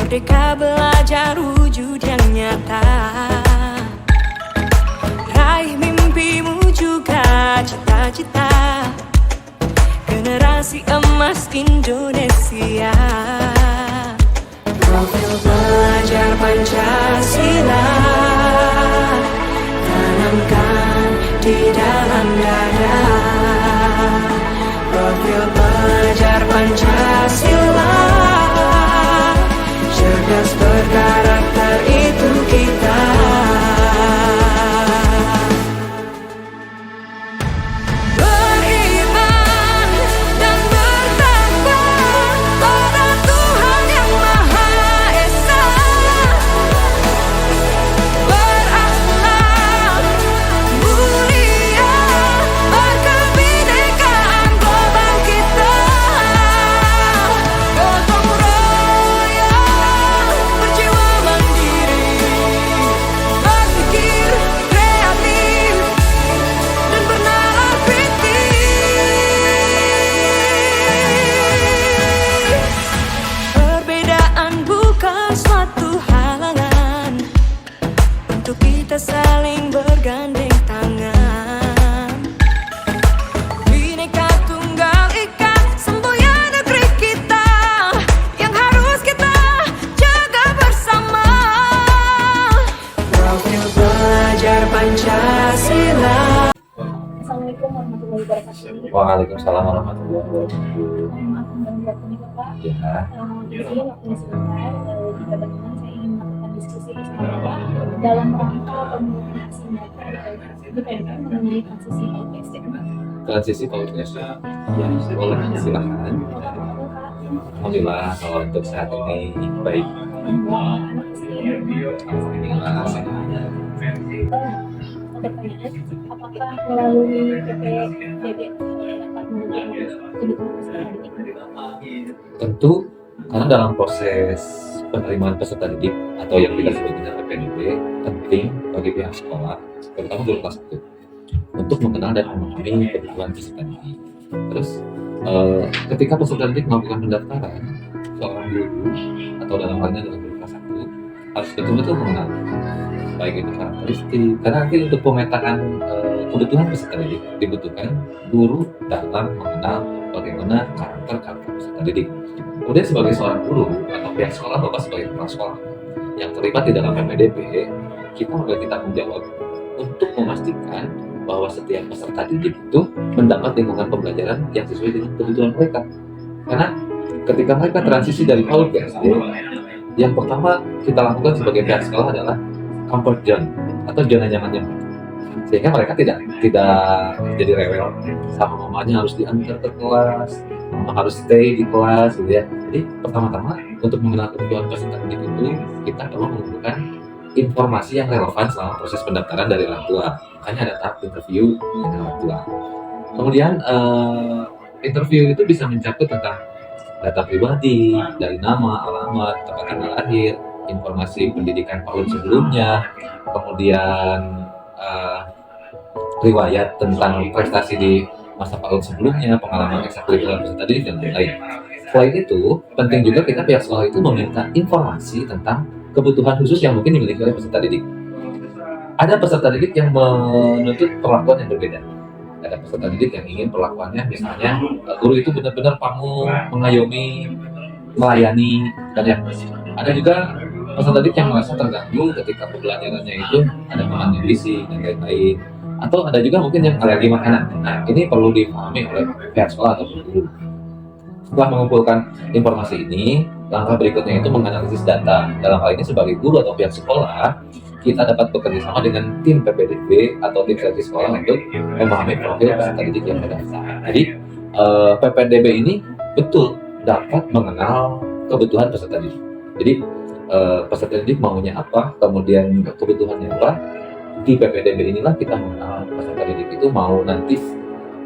Merdeka belajar wujud yang nyata. Raih mimpimu juga cita-cita. Generasi emas Indonesia. Profil belajar Pancasila tanamkan di dalam dada. Profil belajar Pancasila, cerdas berkarakter itu kita. Beriman dan bertakwa pada Tuhan yang Maha Esa. Berakhlak mulia, berkebinekaan global kita. Gotong royong, berjiwa mandiri, berpikir kreatif dan bernalar kritis. Perbedaan bukan suatu halangan untuk kita saling bergandeng tangan. Bhinneka Tunggal Ika, semboyan negeri kita yang harus kita jaga bersama. Profil belajar Pancasila. Assalamualaikum warahmatullahi wabarakatuh. Waalaikumsalam warahmatullahi wabarakatuh. Maaf mengganggu waktunya Bapak. Ya, Izin waktunya sebentar. Jika berkenan saya ingin melakukan diskusi bersama Bapak dalam rangka pembentukan aksi nyata di PMK mengenai transisi PAUD-SD. transisi podcast. Ya, boleh silakan. Alhamdulillah kalau untuk saat ini baik. Alhamdulillah sehat. Pertanyaan, apakah melalui PPDB dapat menunjukkan kebutuhan peserta didik? Tentu karena dalam proses penerimaan peserta didik atau yang kita sebut dengan PPDB penting bagi pihak sekolah, terutama guru kelas 1, untuk mengenal dan memahami kebutuhan peserta didik. Terus ketika peserta didik melakukan pendaftaran, seorang guru atau dalam halnya dalam guru kelas 1 harus betul-betul mengenal baik itu karakteristik, karena nanti untuk pemetaan kebutuhan peserta didik dibutuhkan guru dalam mengenal bagaimana karakter peserta didik. Kemudian sebagai seorang guru atau pihak sekolah, Bapak sebagai kepala sekolah yang terlibat di dalam PPDB, kita memiliki tanggung jawab untuk memastikan bahwa setiap peserta didik itu mendapat lingkungan pembelajaran yang sesuai dengan kebutuhan mereka. Karena ketika mereka transisi dari PAUD ke SD, yang pertama kita lakukan sebagai pihak sekolah adalah comfort zone atau zona nyamannya, sehingga mereka tidak jadi rewel sama mamanya harus diantar ke kelas, mama harus stay di kelas gitu ya. Jadi pertama-tama untuk mengenal kebutuhan peserta didik itu kita perlu mengumpulkan informasi yang relevan selama proses pendaftaran dari orang tua. Makanya ada tahap interview dengan orang tua. Kemudian interview itu bisa mencakup tentang data pribadi dari nama, alamat, tempat tanggal lahir, informasi pendidikan PAUD sebelumnya, kemudian riwayat tentang prestasi di masa PAUD sebelumnya, pengalaman ekstrakurikuler peserta didik dan lain-lain. Selain itu, penting juga kita pihak sekolah itu meminta informasi tentang kebutuhan khusus yang mungkin dimiliki oleh peserta didik. Ada peserta didik yang menuntut perlakuan yang berbeda. Ada peserta didik yang ingin perlakuannya misalnya guru itu benar-benar pamung, mengayomi, melayani, dan ya. Ada juga peserta didik yang merasa terganggu ketika pembelajarannya itu ada makanan berisi dan lain-lain. Atau ada juga mungkin yang alergi makanan. Nah, ini perlu dipahami oleh pihak sekolah atau guru. Setelah mengumpulkan informasi ini, langkah berikutnya itu menganalisis data. Dalam hal ini sebagai guru atau pihak sekolah, kita dapat bekerja sama dengan tim PPDB atau tim seleksi sekolah untuk memahami profil peserta didik yang terdaftar. Jadi PPDB ini betul dapat mengenal kebutuhan peserta didik. Jadi peserta didik maunya apa, kemudian kebutuhannya apa. Di PPDB inilah kita mengenal peserta didik itu mau nanti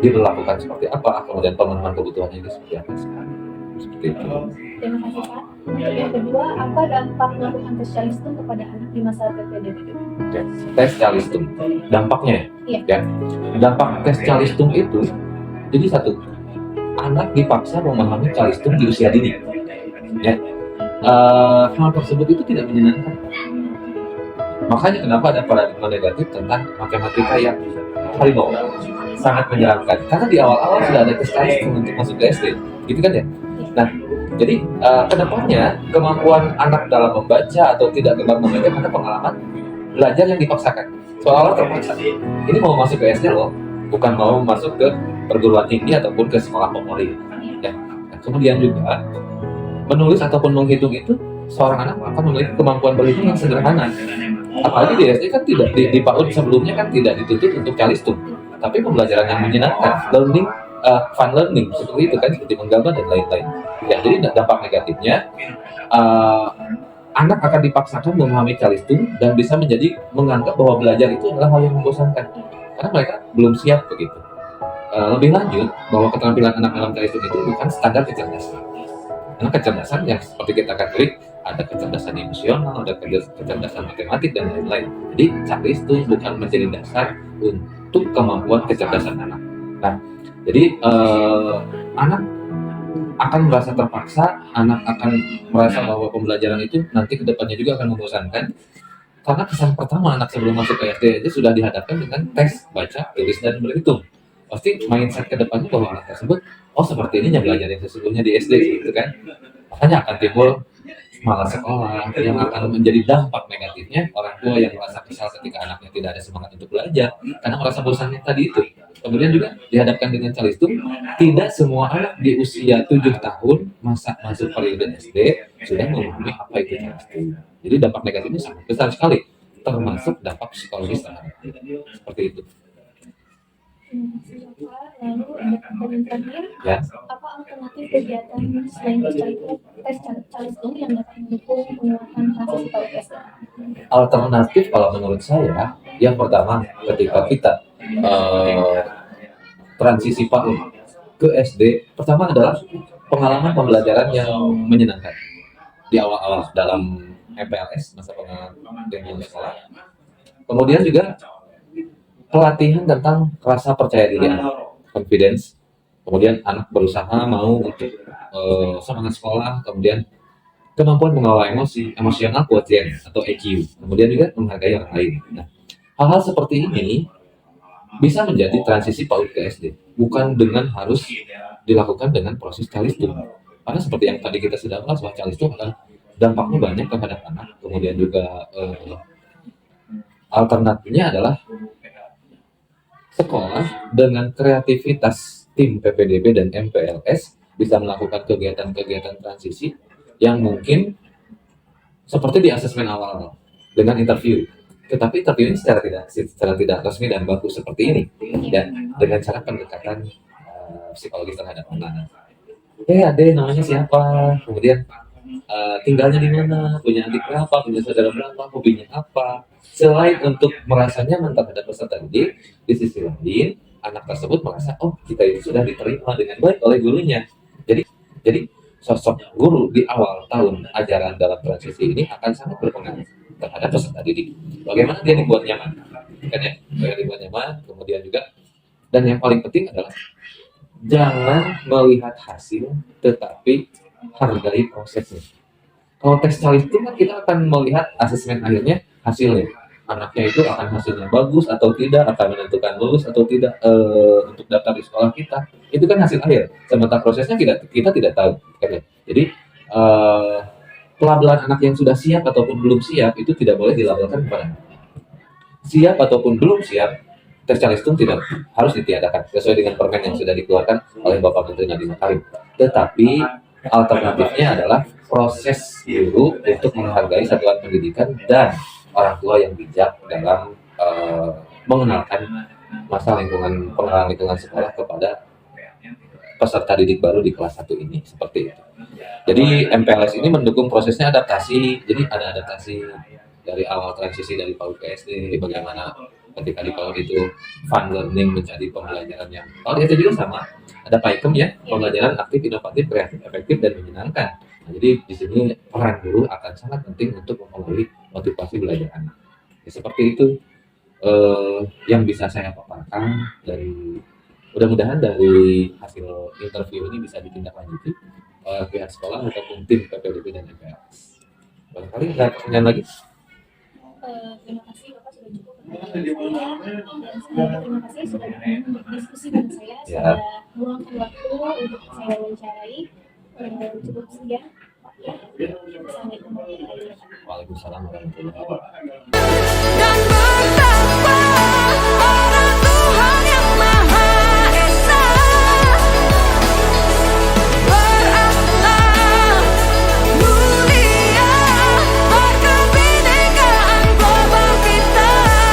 diberlakukan seperti apa, kemudian pemenuhan kebutuhannya itu seperti apa sekarang. Seperti itu. Terima kasih Pak. Untuk yang kedua, apa dampak melakukan tes calistung kepada anak di masa PPDB? Ya, tes calistung, dampaknya Iya. ya. Dampak tes calistung itu, jadi satu, anak dipaksa memahami calistung di usia dini. Ya, hal tersebut itu tidak menyenangkan. Makanya kenapa ada paradigma negatif tentang matematika yang harimau sangat menyenangkan, karena di awal-awal sudah ada kesalahan untuk masuk ke SD, gitu kan ya. Nah, jadi kedepannya kemampuan anak dalam membaca atau tidak gemar membaca karena pengalaman belajar yang dipaksakan, seolah-olah terpaksa. Ini mau masuk ke SD loh, bukan mau masuk ke perguruan tinggi ataupun ke sekolah favorit. Ya. Nah, kemudian juga menulis ataupun menghitung itu seorang anak akan memiliki kemampuan berhitung yang sederhana. Apalagi di SD kan tidak di PAUD sebelumnya kan tidak dituntut untuk calistung, tapi pembelajaran yang menyenangkan, learning, fun learning seperti itu kan, seperti menggambar dan lain-lain. Ya, jadi dampak negatifnya anak akan dipaksakan memahami calistung dan bisa menjadi menganggap bahwa belajar itu adalah hal yang membosankan karena mereka belum siap begitu. Lebih lanjut bahwa keterampilan anak dalam calistung itu bukan standar kecerdasan. Karena kecerdasan yang seperti kita katakan ada kecerdasan emosional, ada kecerdasan matematik dan lain-lain. Jadi calistung bukan menjadi dasar untuk kemampuan kecerdasan anak. Nah, jadi anak akan merasa terpaksa, anak akan merasa bahwa pembelajaran itu nanti kedepannya juga akan membosankan. Karena kesan pertama anak sebelum masuk ke SD aja sudah dihadapkan dengan tes, baca, tulis, dan berhitung. Pasti mindset kedepannya bahwa anak tersebut, oh seperti ini yang belajar yang sesungguhnya di SD gitu kan. Makanya akan timbul malas sekolah yang akan menjadi dampak negatifnya orang tua yang merasa kesal ketika anaknya tidak ada semangat untuk belajar karena merasa bosannya tadi itu. Kemudian juga dihadapkan dengan calistung, tidak semua anak di usia 7 tahun masuk periode SD sudah memahami apa itu calistung. Jadi dampak negatifnya sangat besar sekali, termasuk dampak psikologis terhadap anak. Seperti itu. Lalu ada pertanyaan terakhir, Ya. apa alternatif kegiatan selain tes calistung yang dapat mendukung penguatan transisi PAUD SD? Alternatif kalau menurut saya, yang pertama ketika kita transisi PAUD ke SD, pertama adalah pengalaman pembelajaran yang menyenangkan di awal-awal dalam MPLS, masa pengalaman sekolah. Kemudian juga pelatihan tentang rasa percaya diri anak, confidence. Kemudian anak berusaha mau untuk semangat sekolah, kemudian kemampuan mengelola emosional quotient atau EQ, kemudian juga menghargai orang lain. Nah, hal-hal seperti ini bisa menjadi transisi PAUD ke SD, bukan dengan harus dilakukan dengan proses calistung. Karena seperti yang tadi kita sudah bahas, bahwa calistung akan dampaknya banyak kepada anak. Kemudian juga alternatifnya adalah sekolah dengan kreativitas tim PPDB dan MPLS bisa melakukan kegiatan-kegiatan transisi yang mungkin seperti di asesmen awal dengan interview. Tetapi interview ini secara tidak resmi dan bagus seperti ini, dan dengan cara pendekatan psikologis terhadap anak. Ade namanya siapa, kemudian tinggalnya di mana, punya adik berapa, punya saudara berapa, hobinya apa. Selain untuk merasa nyaman terhadap peserta didik, di sisi lain anak tersebut merasa, oh kita itu sudah diterima dengan baik oleh gurunya. Jadi sosok guru di awal tahun ajaran dalam transisi ini akan sangat berpengaruh terhadap peserta didik. Bagaimana dia dibuat nyaman, kan ya? Bagaimana dibuat nyaman, kemudian juga, dan yang paling penting adalah jangan melihat hasil, tetapi hargai prosesnya. Kalau tes calistung kan kita akan melihat asesmen akhirnya, hasilnya. Anaknya itu akan hasilnya bagus atau tidak, akan menentukan lulus atau tidak untuk daftar di sekolah kita. Itu kan hasil akhir. Sementara prosesnya kita tidak tahu. Kan ya? Jadi pelabelan anak yang sudah siap ataupun belum siap itu tidak boleh dilabelkan kepada anak. Siap ataupun belum siap, tes calistung tidak harus ditiadakan sesuai dengan permen yang sudah dikeluarkan oleh Bapak Menteri Nadiem Makarim. Tetapi alternatifnya adalah proses guru untuk menghargai satuan pendidikan dan orang tua yang bijak dalam mengenalkan pengenalan lingkungan sekolah kepada peserta didik baru di kelas 1 ini, seperti itu. Jadi MPLS ini mendukung prosesnya adaptasi. Jadi ada adaptasi dari awal transisi dari PAUD ke SD, bagaimana ketika di PAUD itu fun learning menjadi pembelajaran yang PAUD itu juga sama. Ada PAIKEM ya, pembelajaran aktif, inovatif, kreatif, efektif, dan menyenangkan. Nah, jadi di sini peran guru akan sangat penting untuk mempengaruhi motivasi belajar anak. Ya, seperti itu yang bisa saya paparkan, dan mudah-mudahan dari hasil interview ini bisa ditindaklanjuti pihak sekolah ataupun tim PPDB dan DPS. Barangkali ada pertanyaan lagi? Terima kasih Bapak sudah cukup mendengarkan saya, dan saya terima kasih sudah berkenan berdiskusi dengan saya, Ya. sudah meluangkan waktu untuk saya wawancarai. Cukup sekian. Assalamualaikum warahmatullahi wabarakatuh. Waalaikumsalam warahmatullahi wabarakatuh.